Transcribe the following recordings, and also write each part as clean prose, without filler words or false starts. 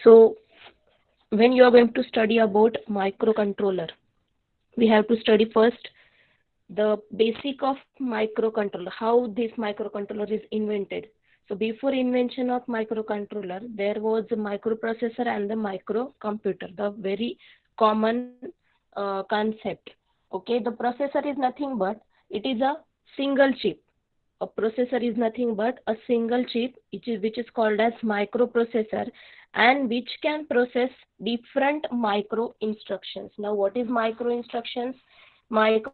So when you are going to study about microcontroller, we have to study first the basic of microcontroller, how this microcontroller is invented. So before invention of microcontroller, there was a microprocessor and the microcomputer, the very common concept. Okay, the processor is nothing but it is a single chip. A processor is nothing but a single chip which is called as microprocessor, and which can process different micro instructions. Now what is micro instructions? Micro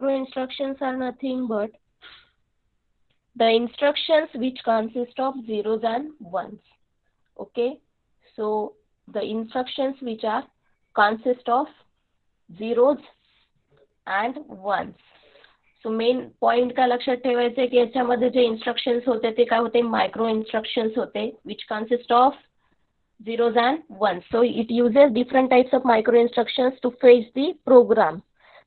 instructions are nothing but the instructions which consist of zeros and ones. Okay, so the instructions which are consist of zeros and ones. So main point काय लक्षात ठेवायचं आहे की याच्यामध्ये जे instructions होते ते काय होते, मायक्रो इन्स्ट्रक्शन्स होते which consist of zeros and ones. So it uses different types of micro instructions to fetch the program.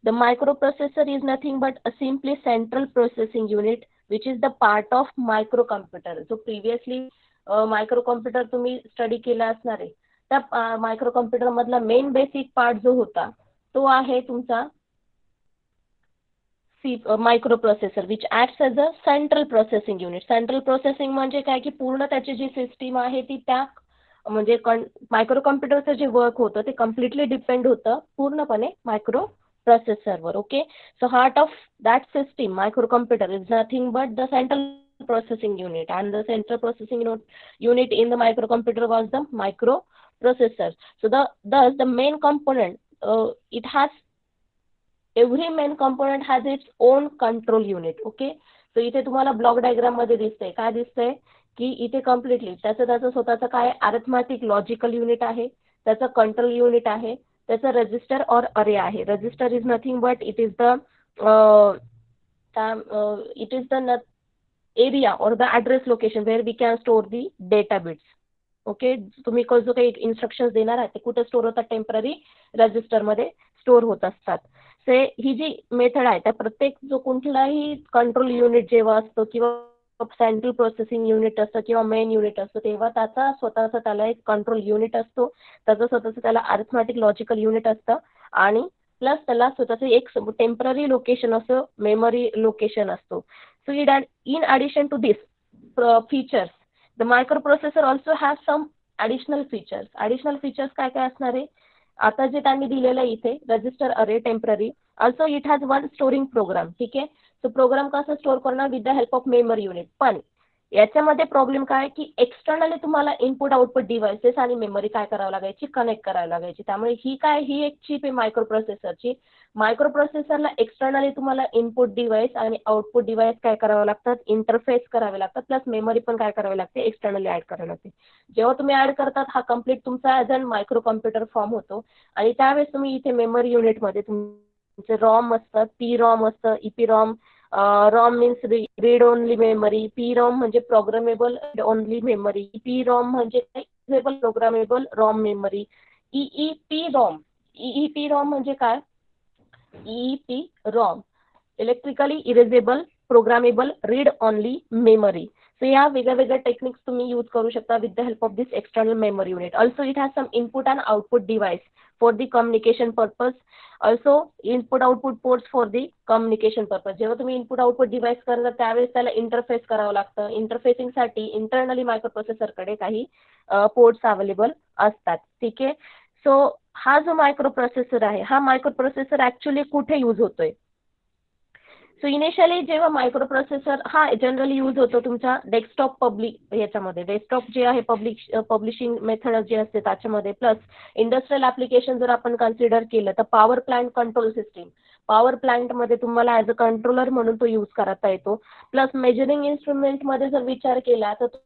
The microprocessor is nothing but a simply central processing unit which is the part of microcomputer. So previously microcomputer तुम्ही study केला असणार आहे. त्या मायक्रोकॉम्प्युटर मधला main basic part जो होता तो आहे तुमचा microprocessor which acts as a central processing unit. Central processing म्हणजे काय की पूर्ण त्याची जी सिस्टीम आहे ती त्या म्हणजे मायक्रोकॉम्प्युटरचं जे वर्क होतं ते कम्प्लिटली डिपेंड होतं पूर्णपणे मायक्रो प्रोसेसरवर. Okay, so heart of that system microcomputer is nothing but the central processing unit, and the central processing unit in the microcomputer was the microprocessor. So thus the main component, it has every main component has its own control unit. Okay, so इथे तुम्हाला block diagram मध्ये दिसतंय काय दिसतंय की इथे completely त्याचं स्वतःचं काय अरिथमॅटिक लॉजिकल युनिट आहे, त्याचं कंट्रोल युनिट आहे, त्याचं रजिस्टर और अरे आहे. Register is nothing but it is the area or the address location where we can store the data bits. Okay, तुम्ही जो काही इन्स्ट्रक्शन्स देणार आहे ते कुठे स्टोर होतात, टेम्पररी रजिस्टर मध्ये स्टोर होत असतात. से ही जी मेथड आहे त्या प्रत्येक जो कुठलाही कंट्रोल युनिट जेव्हा असतो किंवा सेंट्रल प्रोसेसिंग युनिट असतं किंवा मेन युनिट असतं तेव्हा त्याचा स्वतःचा त्याला एक कंट्रोल युनिट असतो, त्याचं स्वतःचं त्याला अरिथमॅटिक लॉजिकल युनिट असतं आणि प्लस त्याला स्वतःचं एक टेम्पररी लोकेशन असं मेमरी लोकेशन असतो. So in addition to this features, the microprocessor also has some additional features. Additional features काय काय असणार आहे, आता जे त्यांनी दिलेलं आहे इथे register are temporary. Also it has one storing program. ठीक आहे, तो प्रोग्राम कसा स्टोर करणार with the help of memory unit. पण याच्यामध्ये प्रॉब्लेम काय की एक्सटर्नली तुम्हाला इनपुट आउटपुट डिव्हाइसेस आणि मेमरी काय करावं लागायची, कनेक्ट करावी लागायची. त्यामुळे ही एक चिप आहे मायक्रोप्रोसेसरची. मायक्रोप्रोसेसरला एक्सटर्नली तुम्हाला इनपुट डिव्हाइस आणि आउटपुट डिव्हाइस काय करावे लागतात, इंटरफेस करावे लागतात, प्लस मेमरी पण काय करावी लागते, एक्सटर्नली ऍड करावी लागते. जेव्हा तुम्ही ऍड करतात हा कम्प्लीट तुमचा as an microcomputer form होतो आणि त्यावेळेस तुम्ही इथे मेमरी युनिटमध्ये तुमचे रॉम असतं, पी रॉम असतं, EP ROM. ROM means read only memory, P ROM म्हणजे programmable only memory, P ROM म्हणजे programmable ROM memory, EEP ROM. EEP ROM म्हणजे काय, EEP ROM electrically erasable programmable read only memory. So या वेगळ्या techniques तुम्ही use करू शकता with the help of this external memory unit. Also it has some input and output device for the communication purpose. Also input output ports for the communication purpose. जेव्हा तुम्ही input output device करता त्यावेळेस त्याला interface करावं लागतं. इंटरफेसिंगसाठी internally मायक्रोप्रोसेसरकडे काही ports available असतात. ठीक आहे, सो हा जो मायक्रोप्रोसेसर आहे हा मायक्रोप्रोसेसर ऍक्च्युली कुठे यूज होतोय. सो इनिशियली जेव्हा मायक्रोप्रोसेसर हा जनरली यूज होतो तुमच्या डेस्कटॉप पब्लिक याच्यामध्ये, डेस्कटॉप जे आहे पब्लिशिंग मेथड जे असते त्याच्यामध्ये, प्लस इंडस्ट्रियल ऍप्लिकेशन जर आपण कन्सिडर केलं तर power plant control system, power plant मध्ये तुम्हाला ऍज अ कंट्रोलर म्हणून तो यूज करता येतो. प्लस मेजरिंग इन्स्ट्रुमेंट मध्ये जर विचार केला तर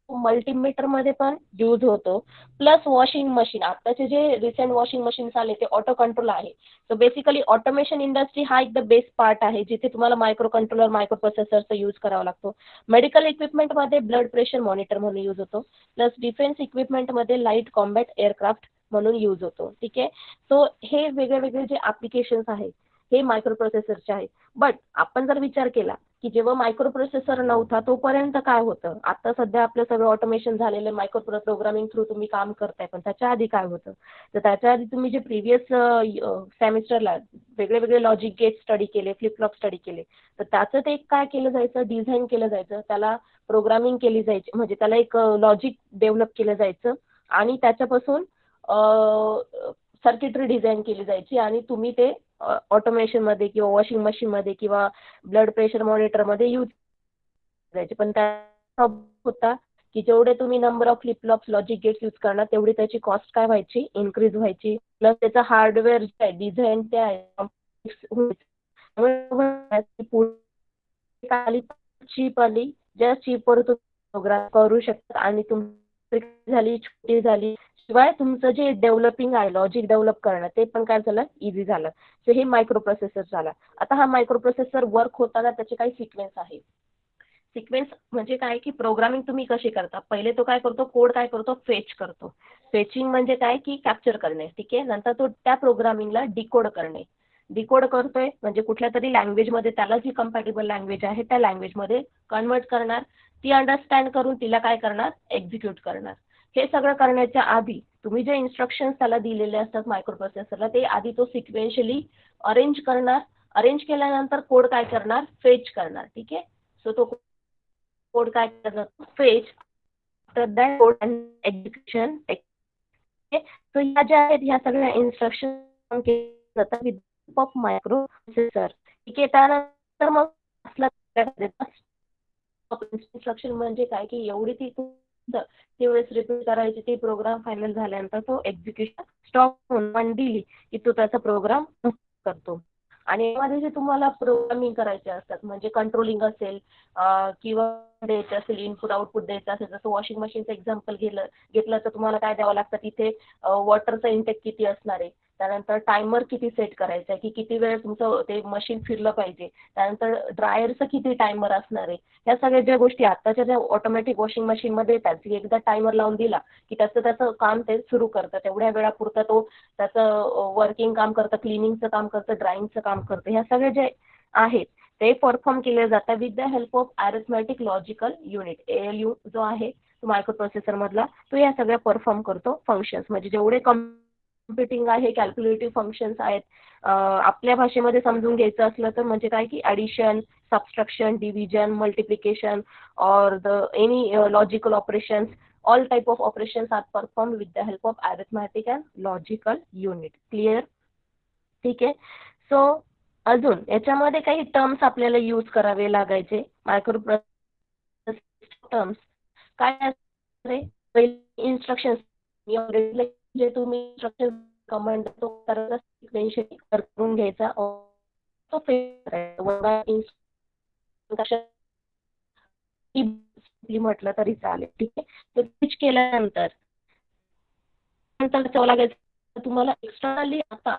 मल्टीमीटर मध्ये पण यूज होतो. प्लस वॉशिंग मशीन, आताचे जे रिसेंट वॉशिंग मशीन्स आले ते ऑटो कंट्रोल आहे. सो बेसिकली ऑटोमेशन इंडस्ट्री हा एक द बेस्ट पार्ट आहे जिथे तुम्हाला मायक्रो कंट्रोलर मायक्रो प्रोसेसरचा यूज करावा लागतो. मेडिकल इक्विपमेंट मध्ये ब्लड प्रेशर मॉनिटर म्हणून यूज होतो. प्लस डिफेन्स इक्विपमेंट मध्ये लाईट कॉम्बॅट एअरक्राफ्ट म्हणून यूज होतो. ठीक आहे, सो हे वेगळे जे ऍप्लिकेशन्स आहेत हे मायक्रो प्रोसेसरचे आहेत. बट आपण जर विचार केला की जेव्हा मायक्रो प्रोसेसर नव्हता तोपर्यंत काय होतं, आता सध्या आपलं सगळं ऑटोमेशन झालेलं आहे, मायक्रो प्रोग्रामिंग थ्रू तुम्ही काम करताय, पण त्याच्या आधी काय होतं, तर त्याच्या आधी तुम्ही जे प्रिव्हियस सेमिस्टरला वेगळे वेगळे लॉजिक गेट स्टडी केले, फ्लिप फ्लॉप स्टडी केले, तर त्याचं ते काय केलं जायचं, डिझाईन केलं जायचं, त्याला प्रोग्रामिंग केली जायची, म्हणजे त्याला एक लॉजिक डेव्हलप केलं जायचं आणि त्याच्यापासून सर्किटरी डिझाईन केली जायची आणि तुम्ही ते ऑटोमेशन मध्ये किंवा वॉशिंग मशीन मध्ये किंवा ब्लड प्रेशर मॉनिटर मध्ये यूज करायचे. पण त्या होता की जेवढे तुम्ही number of flip flops logic gates use करणार तेवढी त्याची कॉस्ट काय व्हायची, इन्क्रीज व्हायची, प्लस त्याचं हार्डवेअर जे आहे डिझाईन ते आहे आली चीप आली, ज्या चीपवर तुम्ही प्रोग्राम करू शकता आणि तुमची झाली छोटी झाली, शिवाय तुमचं जे डेव्हलपिंग आहे लॉजिक डेव्हलप करणं ते पण काय झालं, इझी झालं. सो हे मायक्रो प्रोसेसर झाला. आता हा मायक्रो प्रोसेसर वर्क होताना त्याचे काही सिक्वेन्स आहे. सिक्वेन्स म्हणजे काय की प्रोग्रामिंग तुम्ही कशी करता, पहिले तो काय करतो, कोड काय करतो, फेच करतो. फेचिंग म्हणजे काय की कॅप्चर करणे, ठीक आहे. नंतर तो त्या प्रोग्रामिंगला डिकोड करणे, डिकोड करतोय म्हणजे कुठल्या तरी लँग्वेजमध्ये त्याला जी कम्पॅटेबल लँग्वेज आहे त्या लँग्वेजमध्ये कन्वर्ट करणार, ती अंडरस्टँड करून तिला काय करणार, एक्झिक्यूट करणार. हे सगळं करण्याच्या आधी तुम्ही जे इन्स्ट्रक्शन्स त्याला दिलेले असतात मायक्रो प्रोसेसरला, ते आधी तो सिक्वेन्शियली अरेंज करणार, अरेंज केल्यानंतर कोड काय करणार, फेच करणार, ठीक आहे. सो तो कोड काय करणार, fetch, after that code and execution. So ह्या ज्या आहेत ह्या सगळ्या इन्स्ट्रक्शन केल्या जातात विथ ऑफ मायक्रो प्रोसेसर, ठीक आहे. त्यानंतर मग इन्स्ट्रक्शन म्हणजे काय की एवढी ती त्यावेळेस रिपीट करायची, ती प्रोग्राम फायनल झाल्यानंतर तो एक्झिक्युशन स्टॉप होऊन दिली की तो त्याचा प्रोग्राम करतो. आणि यामध्ये जे तुम्हाला प्रोग्रामिंग करायचे असतात म्हणजे कंट्रोलिंग असेल किंवा द्यायचं असेल, इनपुट आउटपुट द्यायचं असेल, जसं वॉशिंग मशीनचं एक्झाम्पल घेतलं तर तुम्हाला काय द्यावं लागतं, तिथे वॉटरचं इंटेक किती असणार आहे, त्यानंतर टायमर किती सेट करायचा आहे की किती वेळ तुमचं ते मशीन फिरलं पाहिजे, त्यानंतर ड्रायरचं किती टायमर असणार आहे. ह्या सगळ्या ज्या गोष्टी आताच्या ज्या ऑटोमॅटिक वॉशिंग मशीनमध्ये येतात, की एकदा टायमर लावून दिला की त्याचं काम ते सुरू करतं, तेवढ्या वेळापुरतं तो त्याचं वर्किंग काम करतं, क्लिनिंगचं काम करतं, ड्रायिंगचं काम करतं. ह्या सगळ्या जे आहेत ते परफॉर्म केले जातात with the help of arithmetic logical unit. ALU जो आहे तो मायक्रो प्रोसेसर मधला, तो या सगळ्या परफॉर्म करतो फंक्शन्स, म्हणजे जेवढे कॉम्प्युटिंग आहे, कॅल्क्युलेटिव्ह फंक्शन्स आहेत. आपल्या भाषेमध्ये समजून घ्यायचं असलं तर म्हणजे काय की addition, subtraction, division, multiplication or any logical operations, all type of operations are performed with the help of arithmetic and logical unit. Clear? ठीक आहे. सो अजून याच्यामध्ये काही टर्म्स आपल्याला यूज करावे लागायचे मायक्रो प्रोसेसर टर्म्स काय असते, पहिले इन्स्ट्रक्शन जे तुम्ही इन्स्ट्रक्शन कमांड तो करायचा सिक्वेन्शियली करून घ्यायचा, तो म्हटलं तरी चालेल, ठीक आहे. तर स्विच केल्यानंतर नंतर लागायचं तुम्हाला एक्सटर्नली आता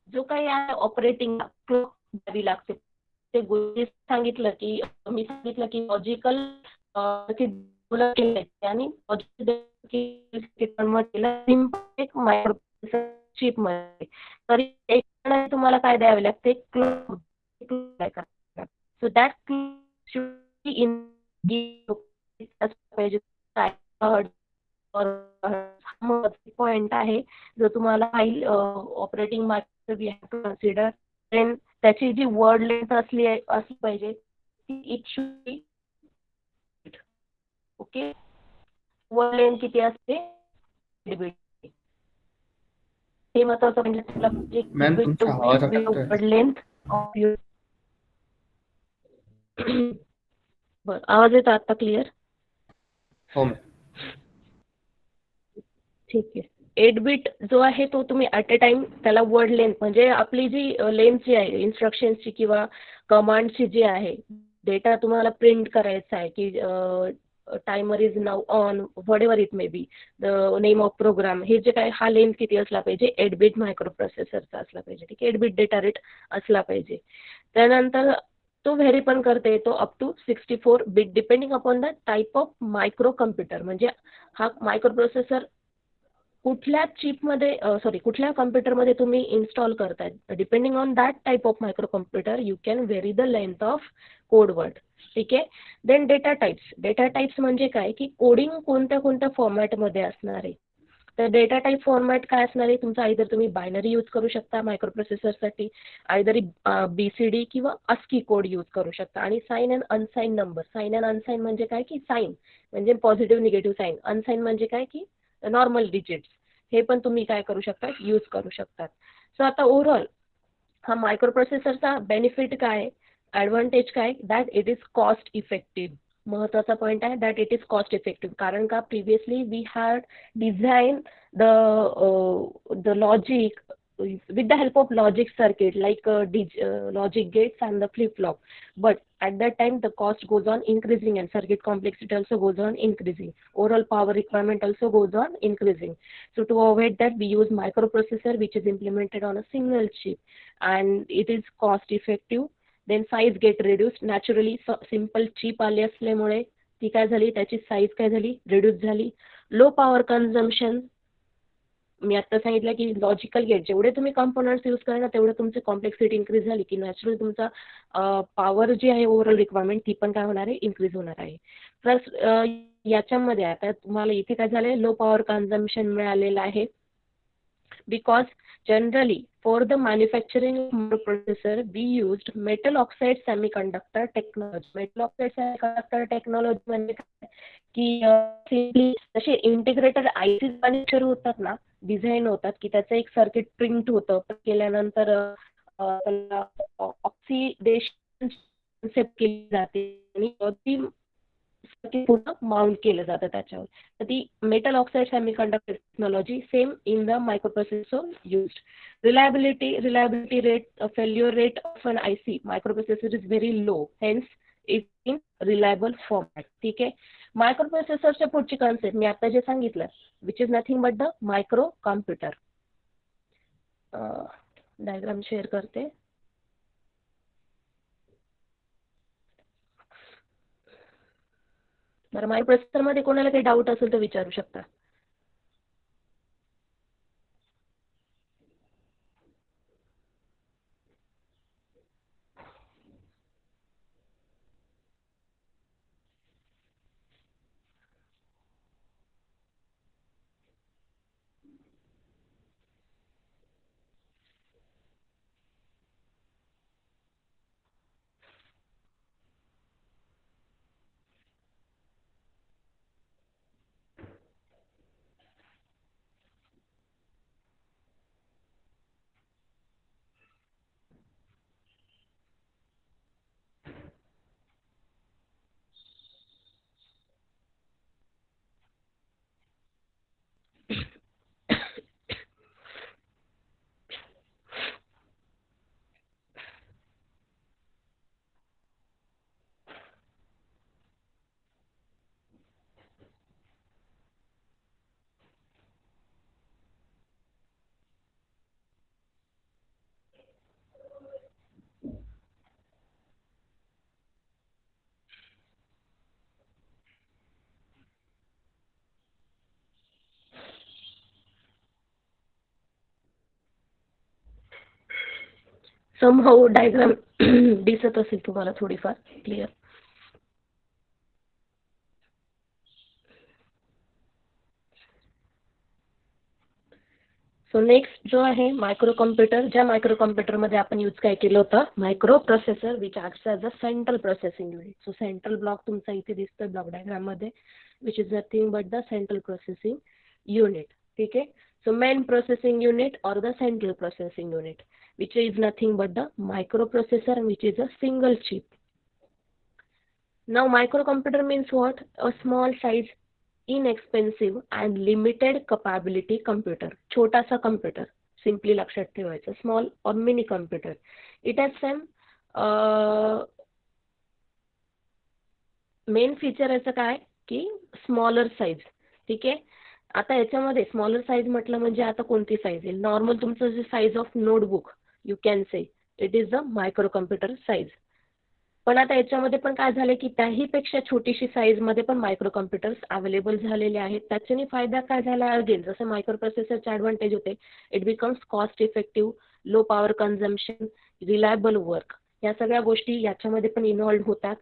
जो काही आहे ऑपरेटिंग क्लॉक द्यावी लागते. ते गोष्टी सांगितलं की मी सांगितलं की लॉजिकल डेव्हलप केले आणि कन्वर्ट केलं एक मायक्रो चिप मध्ये, तरी एक तुम्हाला काय द्यावे लागते, clock. So that should be in पाहिजे पॉइंट आहे जो तुम्हाला file operating micro we have to consider. Then त्याची जी वर्ड लेंथ असली पाहिजे it should be okay. Word length किती असते, हे महत्वाचं म्हणजे तुला मॅम तुमचा आवाज अटकतोय. Word length of your. बरं, आवाज येतो आता क्लिअर? हो मॅम. ठीक आहे. 8 बिट जो आहे तो तुम्ही ॲट अ टाइम त्याला वर्ड लेंथ म्हणजे आपली जी लेंथ जी आहे इन्स्ट्रक्शन्सची किंवा कमांडची जी आहे, डेटा तुम्हाला प्रिंट करायचा आहे की टायमर इज नाव on whatever it may be the name of program, हे जे काय हा लेंथ किती असला पाहिजे, 8 बिट मायक्रो प्रोसेसरचा असला पाहिजे, ठीक आहे. 8 बिट डेटा रेट असला पाहिजे. त्यानंतर तो व्हेरी पण करता येतो up to 64 bit depending upon the type of microcomputer. म्हणजे हा मायक्रो प्रोसेसर कुठल्या चिपमध्ये कुठल्या कम्प्युटरमध्ये तुम्ही इन्स्टॉल करताय, depending on that type of micro computer you can very the length of code word. ठीक आहे. देन डेटा टाइप्स म्हणजे काय की कोडिंग कोणत्या कोणत्या फॉर्मॅटमध्ये असणार आहे. तर डेटा टाइप फॉर्मॅट काय असणार आहे तुमचा, आयदर तुम्ही बायनरी यूज करू शकता मायक्रो प्रोसेसरसाठी, आयदर BCD किंवा ASCII कोड यूज करू शकता. आणि sign and unsign number. Sign and unsign म्हणजे काय की साइन म्हणजे पॉझिटिव्ह निगेटिव्ह साइन, अनसाइन म्हणजे काय की नॉर्मल डिजिट्स, हे पण तुम्ही काय करू शकता यूज करू शकतात. सो आता ओव्हरऑल हा मायक्रो प्रोसेसरचा बेनिफिट काय, ॲडव्हान्टेज काय, that it is cost effective. महत्त्वाचा पॉईंट आहे that it is cost effective. कारण का previously we had design the logic with the help of logic circuit like logic gates and the flip flop, but at that time the cost goes on increasing and circuit complexity also goes on increasing, overall power requirement also goes on increasing. So to avoid that we use microprocessor which is implemented on a single chip and it is cost effective. Then size get reduced naturally. Simple chip आली असल्यामुळे ती काय झाली, त्याची size काय झाली, reduce झाली. Low power consumption, मी आता सांगितलं की लॉजिकल गेट जेवढे तुम्ही कंपोनंट्स यूज करणार तेवढे तुमची कॉम्प्लेक्सिटी इन्क्रीज झाली की नॅचरली तुमचा पॉवर जी आहे ओव्हरऑल रिक्वायरमेंट ती पण काय होणार आहे, इन्क्रीज होणार आहे. प्लस याच्यामध्ये आता तुम्हाला इथे काय झालंय, लो पॉवर कन्झम्पशन मिळालेलं आहे. Because generally for the manufacturing of microprocessor we used metal oxide semiconductor technology. Metal oxide semiconductor technology म्हणजे काय की सिम्पली जसे इंटिग्रेटेड आयसी मॅन्युफॅक्चर होतात ना, डिझाईन होतात की त्याचं एक सर्किट प्रिंट होतं, केल्यानंतर त्याला ऑक्सिडेशन कन्सेप्ट केली जाते आणि ती सर्किट पूर्ण माउंट केलं जातं त्याच्यावर. तर ती metal oxide semiconductor technology same in the microprocessor used. Reliability rate, failure rate of an IC microprocessor is very low, hence it's in reliable format. ठीक आहे. मायक्रोप्रोसेसरच्या पुढची कन्सेप्ट मी आता जे सांगितलं which is nothing but the micro computer. Diagram share करते. बरं, microprocessor मध्ये कोणाला काही डाऊट असेल तर विचारू शकता. समहाऊ डायग्राम दिसत असेल तुम्हाला थोडीफार क्लिअर. सो नेक्स्ट जो आहे मायक्रो कॉम्प्युटर, ज्या मायक्रो कॉम्प्युटरमध्ये आपण यूज काय केलं होतं, micro processor which acts as a central processing unit. So central block तुमचा इथे दिसतोय ब्लॉक डायग्राममध्ये, which is nothing but the central processing unit. ठीक आहे. सो मेन प्रोसेसिंग युनिट और the central processing unit which is nothing but the microprocessor which is a single chip. Now microcomputer means what? A small size, inexpensive and limited capability computer. छोटासा computer, simply लक्षात ठेवायचं, small or mini computer. It has some main feature याचं काय की smaller size. ठीक आहे. आता याच्यामध्ये स्मॉलर साईज म्हटलं म्हणजे आता कोणती साईज येईल, नॉर्मल तुमचं जे size of notebook you can say it is the micro computer size. पण आता याच्यामध्ये पण काय झालं की त्याहीपेक्षा छोटीशी साईजमध्ये पण मायक्रो कम्प्युटर्स अवेलेबल झालेले आहेत. त्याच्याने फायदा काय झाला अगेन जसं मायक्रो प्रोसेसरचे ॲडव्हान्टेज होते, it becomes cost effective, low power consumption, reliable work, या सगळ्या गोष्टी याच्यामध्ये पण इन्व्हॉल्व होतात.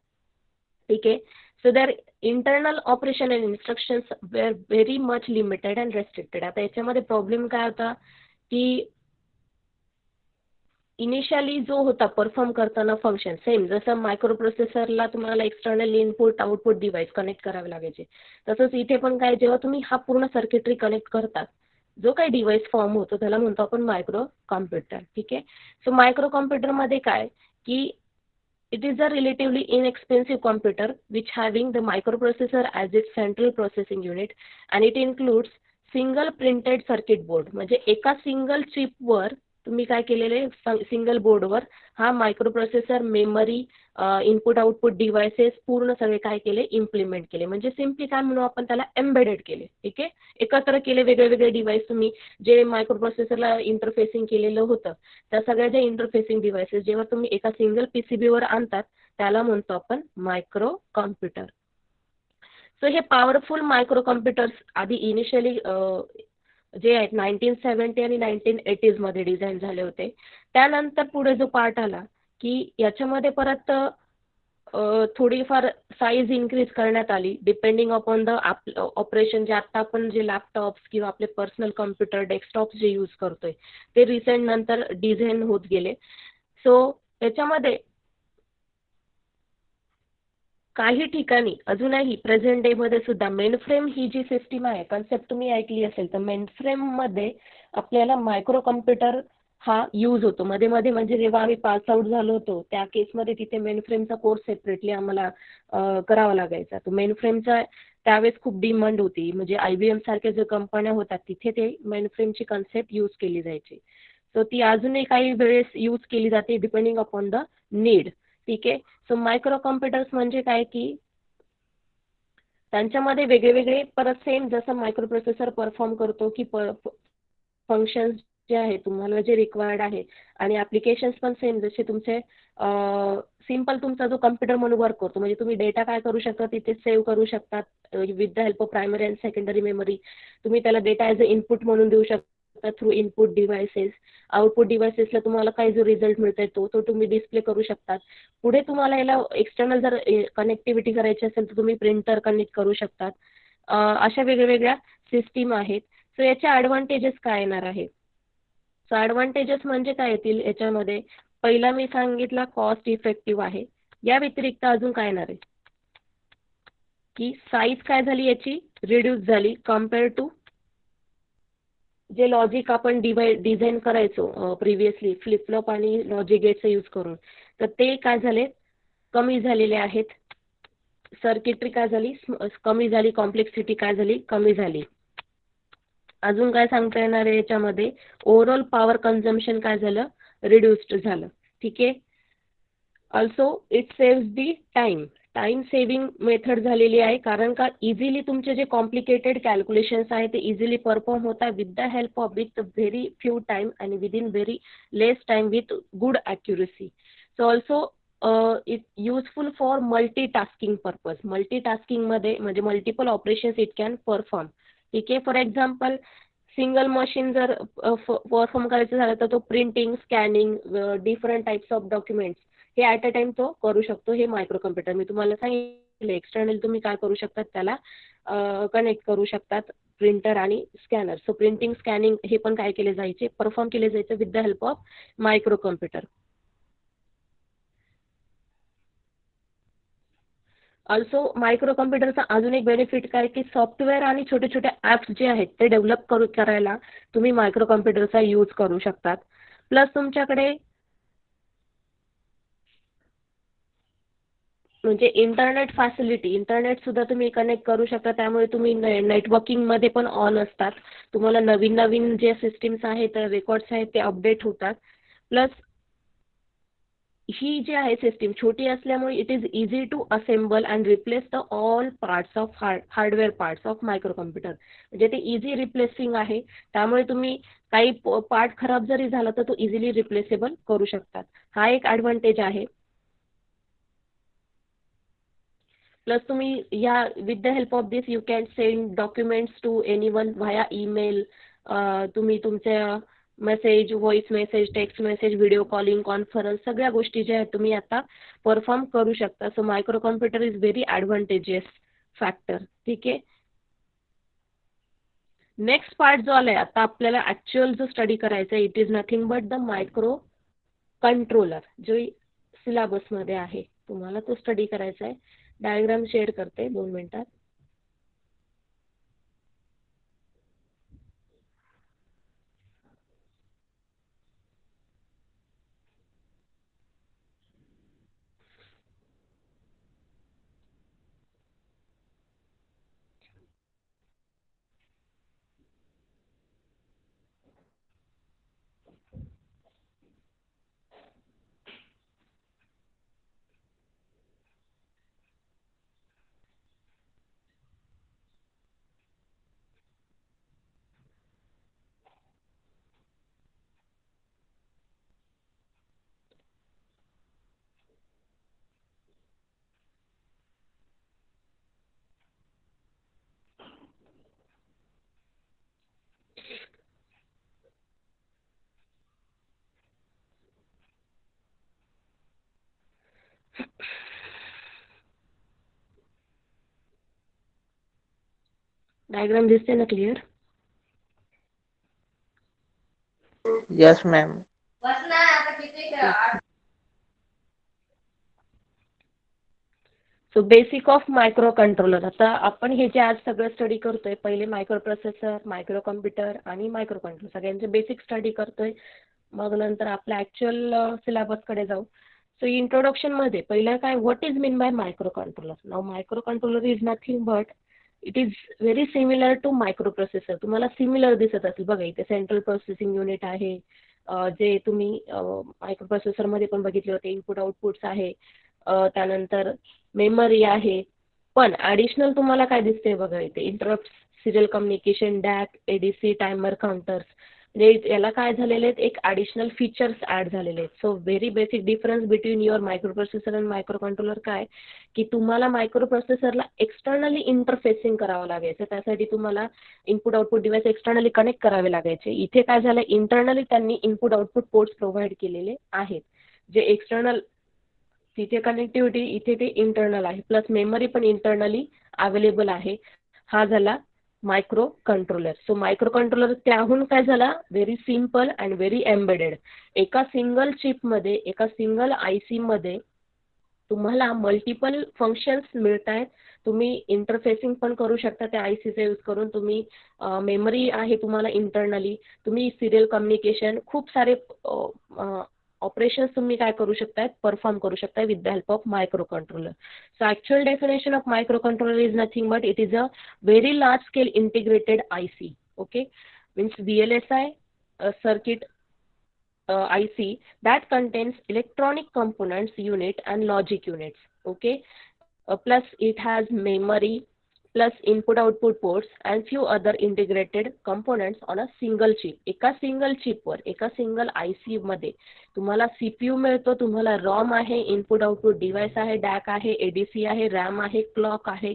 ठीक आहे. So their internal operation and instructions were very much limited and restricted. आता याच्यामध्ये प्रॉब्लेम काय होता की इनिशियली जो होता परफॉर्म करताना फंक्शन सेम जसं मायक्रो प्रोसेसरला तुम्हाला external input output device connect करावे लागायचे, तसंच इथे पण काय जेव्हा तुम्ही हा पूर्ण सर्किटरी कनेक्ट करतात जो काही डिव्हाइस फॉर्म होतो त्याला म्हणतो आपण मायक्रो कॉम्प्युटर. ठीक आहे. सो मायक्रो कॉम्प्युटरमध्ये काय की it is a relatively inexpensive computer which having the microprocessor as its central processing unit and it includes single printed circuit board. म्हणजे एका सिंगल चिपवर तुम्ही काय केलेले सिंगल बोर्डवर हा microprocessor memory input output devices पूर्ण सगळे काय केले इम्प्लिमेंट केले. म्हणजे सिम्पली काय म्हणू आपण त्याला एम्बेडेड केले. ठीक आहे. एकत्र केले वेगळे वेगळे डिव्हाइस तुम्ही जे मायक्रोप्रोसेसरला इंटरफेसिंग केलेलं होतं त्या सगळ्या ज्या इंटरफेसिंग डिव्हाइसेस जेव्हा तुम्ही एका सिंगल पीसीबीवर आणतात त्याला म्हणतो आपण मायक्रो कॉम्प्युटर. सो हे पॉवरफुल मायक्रो कॉम्प्युटर्स आधी इनिशियली जे आहेत 1970 आणि 1980s मध्ये डिझाईन झाले होते. त्यानंतर पुढे जो पार्ट आला की याच्यामध्ये परत थोडीफार साईज इन्क्रीज करण्यात आली डिपेंडिंग अपॉन द ऑपरेशन जे आता आपण जे लॅपटॉप्स किंवा आपले पर्सनल कॉम्प्युटर डेस्कटॉप जे यूज करतोय ते रिसेंट नंतर डिझाईन होत गेले. सो त्याच्यामध्ये काही ठिकाणी अजूनही प्रेझेंट डे मध्ये सुद्धा मेनफ्रेम ही जी सिस्टीम आहे कन्सेप्ट तुम्ही ऐकली असेल तर मेनफ्रेम मध्ये आपल्याला मायक्रो कॉम्प्युटर हा यूज होतो. मध्ये मध्ये म्हणजे जेव्हा आम्ही पास आउट झालो होतो त्या केसमध्ये तिथे मेनफ्रेमचा कोर्स सेपरेटली आम्हाला करावा लागायचा. तो मेनफ्रेमचा त्यावेळेस खूप डिमांड होती. म्हणजे IBM सारख्या ज्या कंपन्या होतात तिथे ते मेनफ्रेमची कन्सेप्ट यूज केली जायची. सो ती अजूनही काही वेळेस यूज केली जाते डिपेंडिंग अपॉन द नीड. ठीक आहे. सो मायक्रो कॉम्प्युटर्स म्हणजे काय की त्यांच्यामध्ये वेगळे वेगळे परत सेम जसं मायक्रो प्रोसेसर परफॉर्म करतो की फंक्शन्स जे आहे तुम्हाला जे रिक्वायर्ड आहे आणि ॲप्लिकेशन्स पण सेम जसे तुमचे सिम्पल तुमचा जो कम्प्युटर म्हणून वर्क करतो म्हणजे तुम्ही डेटा काय करू शकता तिथे सेव्ह करू शकतात with the help of primary and secondary memory. तुम्ही त्याला डेटा ॲज अ इनपुट म्हणून देऊ शकता थ्रू इनपुट डिव्हाइसेस. आउटपुट डिव्हाइसेसला तुम्हाला काय जो रिझल्ट मिळतोय तो तुम्ही डिस्प्ले करू शकतात. पुढे तुम्हाला याला एक्सटर्नल जर कनेक्टिव्हिटी करायची असेल तर तुम्ही प्रिंटर कनेक्ट करू शकतात. अशा वेगवेगळ्या सिस्टीम आहेत. सो याचे ॲडव्हान्टेजेस काय येणार आहे. सो ॲडव्हान्टेजेस म्हणजे काय येतील याच्यामध्ये पहिला मी सांगितला कॉस्ट इफेक्टिव्ह आहे. या व्यतिरिक्त अजून काय येणार आहे की साईज काय झाली याची रिड्यूस झाली कम्पेअर टू जे लॉजिक आपण डिझाईन करायचो प्रिव्हियसली फ्लिप फ्लॉप आणि लॉजिक गेटचा यूज करून तर ते काय झाले कमी झालेले आहेत. सर्किटरी काय झाली कमी झाली, कॉम्प्लेक्सिटी काय झाली कमी झाली. अजून काय सांगता येणार आहे याच्यामध्ये ओव्हरऑल पॉवर कन्झम्पशन काय झालं रिड्यूस्ड झालं. ठीक आहे. Also it saves the time saving method झालेली आहे कारण का इझिली तुमचे जे कॉम्प्लिकेटेड कॅल्क्युलेशन्स आहेत ते इझिली परफॉर्म होतात with the help of with very few time आणि within very less time with good accuracy. So also it useful for multitasking purpose. मल्टीटास्किंगमध्ये म्हणजे multiple operations it can perform. ठीक आहे. For example single machine जर perform करायचं झालं तर तो printing scanning different types of documents हे ॲट अ टाइम तो करू शकतो. हे मायक्रो कम्प्युटर मी तुम्हाला सांगितलं एक्सटर्नल तुम्ही काय करू शकतात त्याला कनेक्ट करू शकतात प्रिंटर आणि स्कॅनर. सो प्रिंटिंग स्कॅनिंग हे पण काय केले जायचे परफॉर्म केले जायचे with the help of micro computer. Also micro कम्प्युटरचा अजून एक बेनिफिट काय की सॉफ्टवेअर आणि छोटे छोटे ॲप्स जे आहेत ते डेव्हलप करायला तुम्ही मायक्रो कम्प्युटरचा यूज करू शकतात. प्लस तुमच्याकडे म्हणजे इंटरनेट फॅसिलिटी इंटरनेट सुद्धा तुम्ही कनेक्ट करू शकता त्यामुळे तुम्ही नेटवर्किंगमध्ये पण ऑन असतात. तुम्हाला नवीन नवीन जे सिस्टीम्स आहेत रेकॉर्ड्स आहेत ते अपडेट होतात. प्लस ही जी आहे सिस्टीम छोटी असल्यामुळे it is easy to assemble and replace the all parts of hardware parts of microcomputer. म्हणजे ते इझी रिप्लेसिंग आहे त्यामुळे तुम्ही काही पार्ट खराब जरी झाला तर तो इझिली रिप्लेसेबल करू शकतात. हा एक ॲडव्हान्टेज आहे. प्लस तुम्ही या with the help of this you can send documents to anyone via email. तुम्ही तुमच्या message, voice message, text message, video calling, conference सगळ्या गोष्टी ज्या आहेत तुम्ही आता परफॉर्म करू शकता. So micro computer is very advantageous factor. ठीक आहे. नेक्स्ट पार्ट जो आलाय आता आपल्याला ऍक्च्युअल जो स्टडी करायचा आहे, it is nothing but the micro controller, जो सिलेबस मध्ये आहे. तुम्हाला तो स्टडी करायचा आहे. डायग्राम शेअर करते 2 मिनिटात. डायग्राम दिसते ना clear? Yes, ma'am. So basic of micro controller. आता आपण हे जे आज सगळं स्टडी करतोय, पहिले मायक्रो प्रोसेसर, मायक्रो कॉम्प्युटर आणि मायक्रो कंट्रोलर सगळ्यांचे बेसिक स्टडी करतोय. मग नंतर आपल्या ऍक्च्युअल सिलेबसकडे जाऊ. सो इंट्रोडक्शन मध्ये पहिलं काय, what is mean by microcontroller. नाव microcontroller is nothing but it is very similar to micro processor. तुम्हाला सिमिलर दिसत असेल बघा, इथे सेंट्रल प्रोसेसिंग युनिट आहे, जे तुम्ही मायक्रो प्रोसेसर मध्ये पण बघितले होते. इनपुट आउटपुट्स आहे, त्यानंतर मेमरी आहे. पण ऍडिशनल तुम्हाला काय दिसते बघा, इथे interrupt, serial communication, duck, ADC, timer, counters. म्हणजे याला काय झालेले आहेत, एक ऍडिशनल फीचर्स ऍड झालेले आहेत. So very basic difference between your micro processor and micro controller काय, की तुम्हाला मायक्रो प्रोसेसरला एक्सटर्नली इंटरफेसिंग करावं लागायचं. त्यासाठी तुम्हाला input output device externally connect करावे लागायचे. इथे काय झालं, इंटरनली त्यांनी इनपुट आउटपुट पोर्ट्स प्रोव्हाइड केलेले आहेत. जे एक्सटर्नल तिथे कनेक्टिव्हिटी, इथे ते इंटरनल आहे. प्लस मेमरी पण इंटरनली अवेलेबल आहे. हा झाला micro controller. So micro controller त्याहून काय झाला, very simple and very embedded. एका सिंगल चिपमध्ये, एका सिंगल आयसी मध्ये तुम्हाला मल्टिपल फंक्शन्स मिळत आहेत. तुम्ही इंटरफेसिंग पण करू शकता त्या आयसीचा यूज करून. तुम्ही मेमरी आहे तुम्हाला इंटरनली, तुम्ही सिरियल कम्युनिकेशन, खूप सारे ऑपरेशन्स तुम्ही काय करू शकताय, परफॉर्म करू शकताय with the help of micro controller. So actual definition of microcontroller is nothing but it is a very large scale integrated IC. Okay, means VLSI circuit IC that contains electronic components unit and logic units. Okay, plus it has memory plus input output ports and few other integrated components on a single chip. एका single चिपवर, एका single IC मध्ये तुम्हाला CPU मिळतो, तुम्हाला ROM आहे, input output device आहे, duck आहे, एडीसी आहे, रॅम आहे, क्लॉक आहे.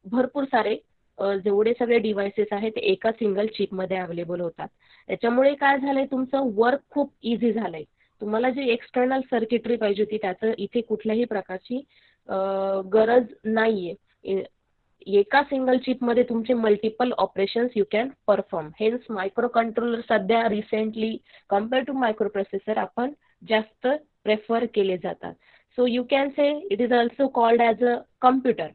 भरपूर सारे जेवढे सगळे डिव्हाइसेस आहेत ते एका सिंगल चिप मध्ये अवेलेबल होतात. त्याच्यामुळे काय झालंय, तुमचं वर्क खूप इझी झालंय. तुम्हाला जी एक्सटर्नल सर्किटरी पाहिजे होती त्याचं इथे कुठल्याही प्रकारची गरज नाहीये. एका सिंगल चिप मध्ये तुमचे multiple operations you can perform. Hence micro controller सध्या recently compare to micro processor आपण जास्त प्रेफर केले जातात. So you can say it is also called as a computer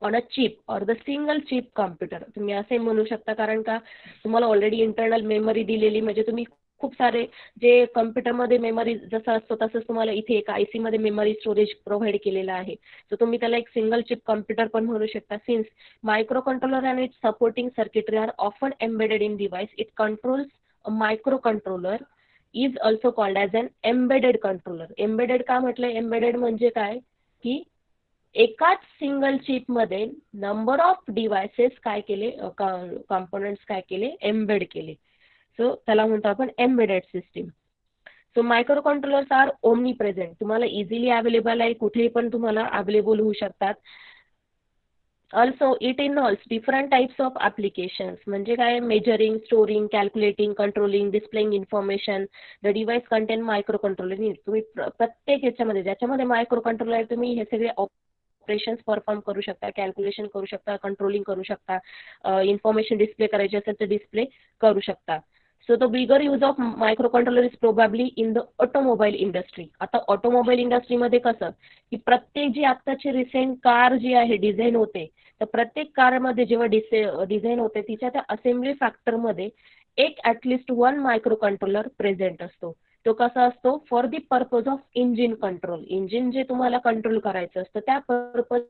on a chip or the single chip computer. तुम्ही असे म्हणू शकता, कारण का तुम्हाला ऑलरेडी इंटरनल मेमरी दिलेली, म्हणजे तुम्ही खूप सारे जे कम्प्युटरमध्ये मेमरी जसं असतो तसंच तुम्हाला इथे एक आयसी मध्ये मेमरी स्टोरेज प्रोव्हाइड केलेलं आहे. सो तुम्ही त्याला एक सिंगल चिप कम्प्युटर पण म्हणू शकता. Since microcontroller and its supporting circuitry are often embedded in device, it controls a microcontroller is also called as an embedded controller. Embedded का म्हटलं, embedded म्हणजे काय, की एकाच सिंगल चिप मध्ये नंबर ऑफ डिव्हाइसेस काय केले, कॉम्पोनंट्स काय केले, एम्बेड केले. सो त्याला म्हणतो आपण embedded system. So micro controllers are omnipresent. तुम्हाला इझिली अवेलेबल आहे, कुठेही पण तुम्हाला अवेलेबल होऊ शकतात. Also, it involves different types of applications. म्हणजे काय measuring, storing, calculating, controlling, displaying information. The device contain microcontroller in it. तुम्ही प्रत्येक याच्यामध्ये ज्याच्यामध्ये मायक्रोकंट्रोलर आहे तुम्ही हे सगळे ऑपरेशन्स परफॉर्म करू शकता, कॅल्क्युलेशन करू शकता, कंट्रोलिंग करू शकता, इन्फॉर्मेशन डिस्प्ले करायची असेल तर डिस्प्ले करू शकता. So the bigger use of microcontroller is probably in the automobile industry. आता ऑटोमोबाईल इंडस्ट्रीमध्ये कसं की प्रत्येक जी आत्ताची रिसेंट कार जी आहे डिझाईन होते तर प्रत्येक कारमध्ये जेव्हा डिझाईन होते तिच्या त्या असेंब्ली फॅक्टरमध्ये एक at least one micro controller present असतो. तो कसा असतो for the purpose of engine control. Engine जे तुम्हाला कंट्रोल करायचं असतं त्या पर्पज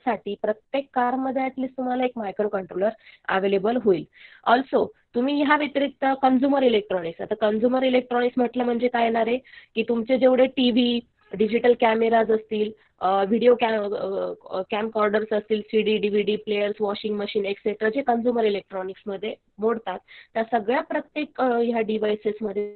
साठी प्रत्येक कारमध्ये ॲटलिस्ट तुम्हाला एक मायक्रो कंट्रोलर अवेलेबल होईल. ऑल्सो तुम्ही ह्या व्यतिरिक्त कन्झ्युमर इलेक्ट्रॉनिक्स. आता कन्झ्युमर इलेक्ट्रॉनिक्स म्हटलं म्हणजे काय येणार आहे की तुमचे जेवढे टीव्ही, डिजिटल कॅमेराज असतील, व्हिडिओ कॅमकॉर्डर्स असतील, CD, DVD players, washing machine etcetera जे कन्झ्युमर इलेक्ट्रॉनिक्समध्ये मोडतात त्या सगळ्या प्रत्येक ह्या डिव्हाइसेसमध्ये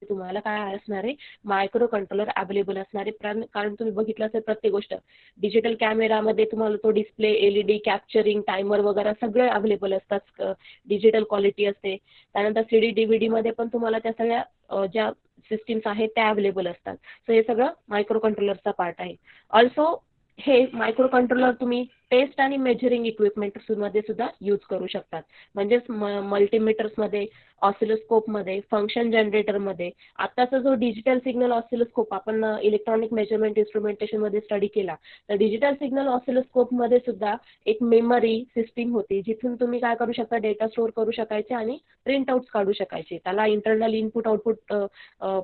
तुम्हाला काय असणार आहे मायक्रो कंट्रोलर अवेलेबल असणार आहे. कारण तुम्ही बघितलं असेल प्रत्येक गोष्ट डिजिटल कॅमेरामध्ये तुम्हाला तो डिस्प्ले, LED, कॅप्चरिंग, टायमर वगैरे सगळे अवेलेबल असतात. डिजिटल क्वालिटी असते. त्यानंतर CD, DVD मध्ये पण तुम्हाला त्या सगळ्या ज्या सिस्टीम्स आहेत त्या अवेलेबल असतात. सो हे सगळं मायक्रो कंट्रोलरचा पार्ट आहे. ऑल्सो हे मायक्रो कंट्रोलर तुम्ही टेस्ट आणि मेजरिंग इक्विपमेंट मध्ये सुद्धा यूज करू शकतात. म्हणजेच मल्टीमीटर्समध्ये, ऑसिलोस्कोपमध्ये, फंक्शन जनरेटरमध्ये. आताचा जो डिजिटल सिग्नल ऑसिलोस्कोप आपण इलेक्ट्रॉनिक मेजरमेंट इन्स्ट्रुमेंटेशनमध्ये स्टडी केला तर डिजिटल सिग्नल ऑसिलोस्कोपमध्ये सुद्धा एक मेमरी सिस्टीम होती जिथून तुम्ही काय करू शकता डेटा स्टोअर करू शकायचे आणि प्रिंट आउट्स काढू शकायचे. त्याला इंटरनल इनपुट आउटपुट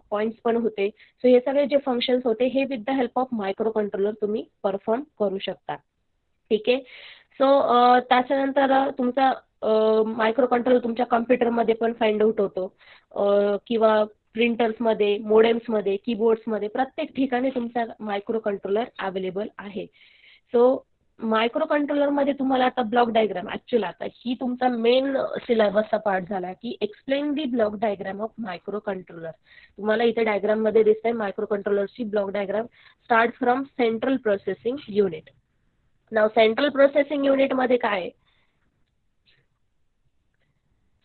पॉईंट्स पण होते. सो हे सगळे जे फंक्शन्स होते हे with the help of micro controller तुम्ही परफॉर्म करू शकता. ठीक आहे. सो त्याच्यानंतर तुमचा मायक्रो कंट्रोलर तुमच्या कम्प्युटरमध्ये पण फाइंड आउट होतो किंवा प्रिंटर्समध्ये, मोडेम्समध्ये, कीबोर्ड्समध्ये प्रत्येक ठिकाणी तुमचा मायक्रो कंट्रोलर अवेलेबल आहे. सो मायक्रो कंट्रोलरमध्ये तुम्हाला आता ब्लॉक डायग्राम ॲक्च्युअल आता ही तुमचा मेन सिलेबसचा पार्ट झाला की explain the block diagram of micro controller. तुम्हाला इथे डायग्राममध्ये दिसतंय मायक्रो कंट्रोलरची block diagram start from central processing unit. नाव सेंट्रल प्रोसेसिंग युनिट मध्ये काय आहे?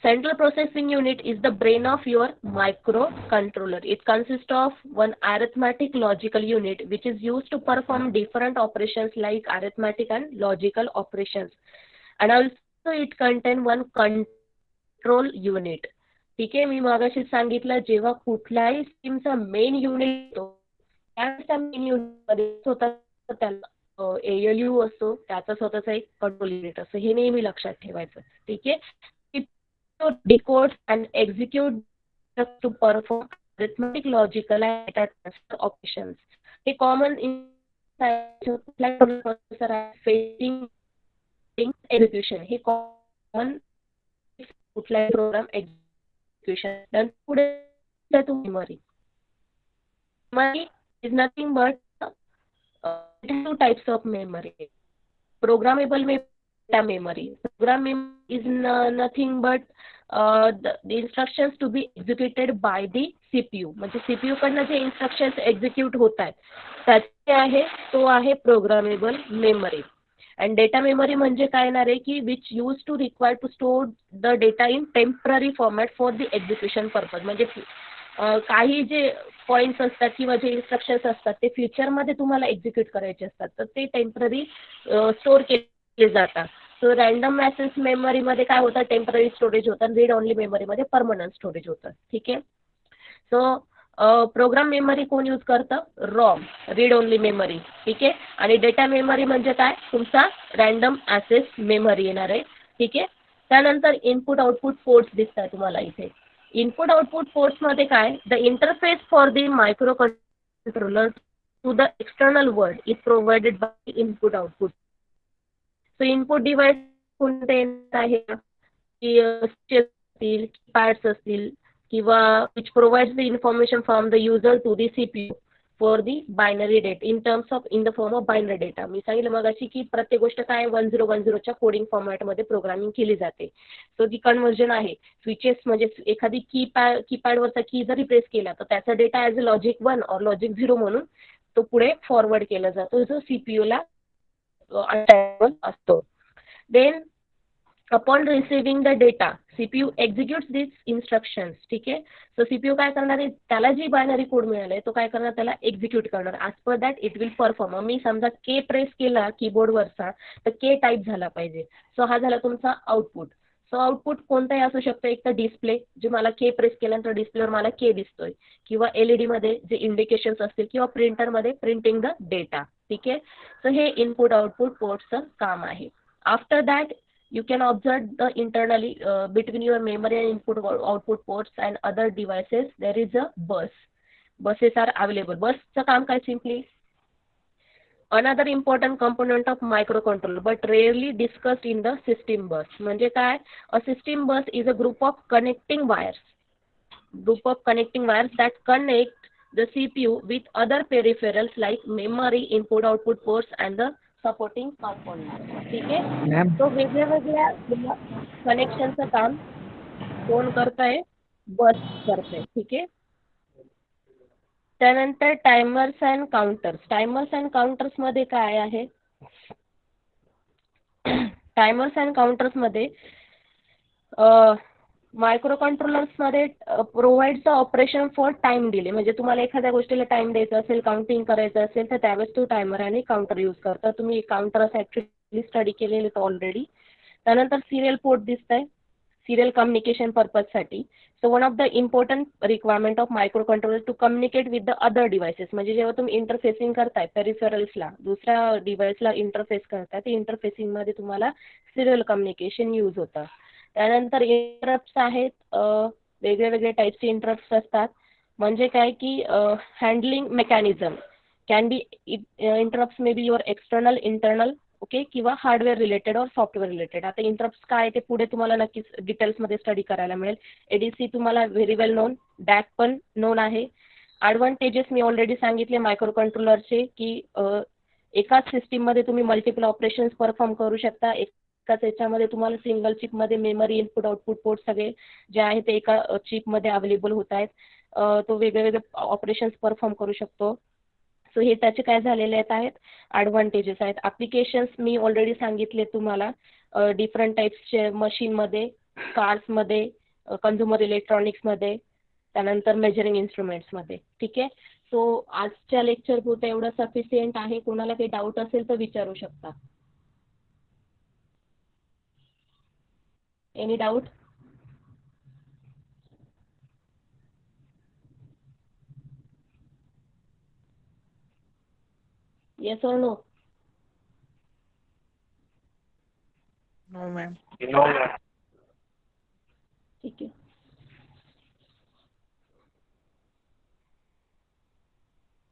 Central processing unit is the brain of your microcontroller. It consists of one arithmetic logical unit which is used to perform different operations like arithmetic and logical operations. And also it contains one control unit. ठीक आहे. मी मागाशी सांगितलं जेव्हा कुठल्याही सिस्टीमचा main unit त्या main युनिटमध्ये स्वतः त्याला ALU असतो त्याचा स्वतःचा एक कंट्रोल युनिट असतो. हे नेहमी लक्षात ठेवायचं. ठीक आहे. Decodes and execute to perform arithmetic, logical and data transfer operations. हे common processor facing execution. हे common कुठलाही program execution. Then पुढे to memory. Memory is nothing but two types of memory. Programmable memory. Program memory is nothing but the instructions to be executed by the CPU. म्हणजे CPU कडनं जे instructions execute होत आहेत त्याचे आहे तो आहे programmable memory. And data memory म्हणजे काय येणार आहे की which use to require to store the data in temporary format for the execution purpose. म्हणजे काही जे पॉईंट्स असतात किंवा जे इन्स्ट्रक्शन्स असतात ते फ्युचरमध्ये तुम्हाला एक्झिक्यूट करायचे असतात तर ते टेम्पररी स्टोर केले जातात. सो रँडम ॲक्सेस मेमरीमध्ये काय होतं टेम्पररी स्टोरेज होतं, रीड ओनली मेमरीमध्ये परमनंट स्टोरेज होतं. ठीक आहे. सो प्रोग्राम मेमरी कोण यूज करतं? ROM, read only memory. ठीक आहे. आणि डेटा मेमरी म्हणजे काय तुमचा रँडम ॲक्सेस मेमरी येणार आहे. ठीक आहे. त्यानंतर इनपुट आउटपुट पोर्ट्स दिसतात तुम्हाला इथे. इनपुट आउटपुट पोर्ट्समध्ये काय the interface for the micro controller to the external world is provided by input output. So input device कोणते आहे असतील, कीपॅड्स असतील किंवा which provides the information from the user to the CPU for the binary data in the form of binary data. मी सांगितलं मग अशी की प्रत्येक गोष्ट काय 1010च्या कोडिंग फॉर्मॅटमध्ये प्रोग्रामिंग केली जाते. सो ती कन्व्हर्जन आहे. स्विचेस म्हणजे एखादी कीपॅडवरचा की जरी प्रेस केला तर त्याचा डेटा ॲज अ लॉजिक 1 और लॉजिक 0 म्हणून तो पुढे फॉरवर्ड केला जातो जो CPU ला untimable असतो. Then upon receiving the data, CPU executes these instructions. ठीक आहे. सो सीपीयू काय करणार आहे, त्याला जी बायनरी कोड मिळाला आहे तो काय करणार, त्याला एक्झिक्यूट करणार. As per that it will perform. मी समजा के प्रेस केला कीबोर्डवरचा तर के टाईप झाला पाहिजे. सो हा झाला तुमचा आउटपुट. सो आउटपुट कोणताही असू शकतं, एक तर डिस्प्ले, जे मला के प्रेस केल्यानंतर डिस्प्लेवर मला के दिसतोय, किंवा एलईडी मध्ये जे इंडिकेशन्स असतील, किंवा प्रिंटरमध्ये प्रिंटिंग द डेटा. ठीक आहे. सो हे इनपुट आउटपुट पोर्टचं काम आहे. After that you can observe the internally between your memory and input output ports and other devices there is a bus. Buses are available. Bus चं काम काय, simply another important component of microcontroller but rarely discussed in the system bus. म्हणजे काय, a system bus is a group of connecting wires that connect the CPU with other peripherals like memory, input output ports and the supporting component. ठीक आहे. Ma'am तो वेगळ्या कनेक्शनचं काम कोण करतंय, बस करते. ठीक आहे. त्यानंतर टायमर्स अँड काउंटर्स. टायमर्स अँड काउंटर्स मध्ये काय आहे, टायमर्स अँड काउंटर्स मध्ये मायक्रोकंट्रोलर्स मध्ये provide the operation for time delay. म्हणजे तुम्हाला एखाद्या गोष्टीला टाइम द्यायचा असेल, काउंटिंग करायचं असेल, तर त्यावेळेस तो टायमर आणि काउंटर यूज करता. तुम्ही काउंटर असं ऍक्च्युअली स्टडी केलेले ऑलरेडी. त्यानंतर सिरियल पोर्ट दिसतंय, सिरियल कम्युनिकेशन पर्पजसाठी. So one of the important requirement of microcontroller to communicate with the other devices. म्हणजे जेव्हा तुम्ही इंटरफेसिंग करताय पेरिफेरल्सला, दुसऱ्या डिव्हाइसला इंटरफेस करताय, ते इंटरफेसिंग मध्ये तुम्हाला सिरियल कम्युनिकेशन यूज होतं. त्यानंतर इंटरप्ट्स आहेत, वेगळे वेगळे टाईपचे इंटरप्ट्स असतात. म्हणजे काय की handling mechanism can be interrupts may be your external, internal, okay, किंवा हार्डवेअर रिलेटेड और सॉफ्टवेअर रिलेटेड. आता इंटरप्ट्स काय ते पुढे तुम्हाला नक्कीच डिटेल्समध्ये स्टडी करायला मिळेल. एडीसी तुम्हाला व्हेरी वेल नोन, डॅक पण नोन आहे. ॲडव्हान्टेजेस मी ऑलरेडी सांगितले मायक्रोकंट्रोलरचे, की एकाच सिस्टीममध्ये तुम्ही मल्टिपल ऑपरेशन्स परफॉर्म करू शकता. एकाच याच्यामध्ये तुम्हाला सिंगल चिपमध्ये मेमरी, इनपुट आउटपुट पोर्ट सगळे जे आहे ते एका चिपमध्ये अवेलेबल होत आहेत. तो वेगळे वेगळे ऑपरेशन्स परफॉर्म करू शकतो. सो हे त्याचे काय झालेले आहेत ॲडव्हान्टेजेस आहेत. ॲप्लिकेशन्स मी ऑलरेडी सांगितले तुम्हाला, डिफरंट टाईप्सचे मशीनमध्ये, कार्समध्ये, कन्झ्युमर इलेक्ट्रॉनिक्समध्ये, त्यानंतर मेजरिंग इन्स्ट्रुमेंट्समध्ये. ठीक आहे. सो आजच्या लेक्चर पुरतं एवढं सफिशियंट आहे. कोणाला काही डाऊट असेल तर विचारू शकता. Any doubt? येस और नो? No ma'am. ठीक आहे.